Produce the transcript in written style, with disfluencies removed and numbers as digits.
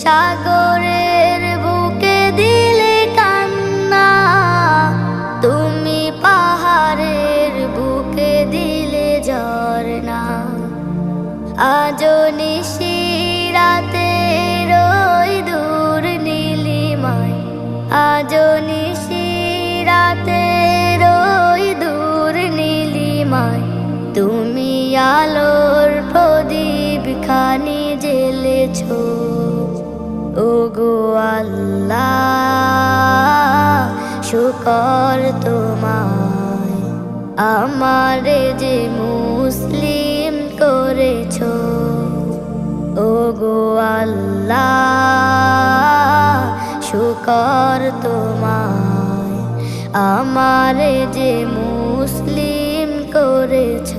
সাগরের বুকে দিলে কান্না, তুমি পাহাড়ের বুকে দিলে ঝরনা। আজও নিশিরাতে রই দূর নীলিমায়, আজও নিশিরাতে রই দূর নীলিমায়, তুমি আলোর প্রদীপ খানি জ্বেলেছ। ওগো আল্লাহ শুকর তোমায়, আমারে যে মুসলিম করেছ। ওগো আল্লাহ শুকর তোমায়, আমারে যে মুসলিম করেছ।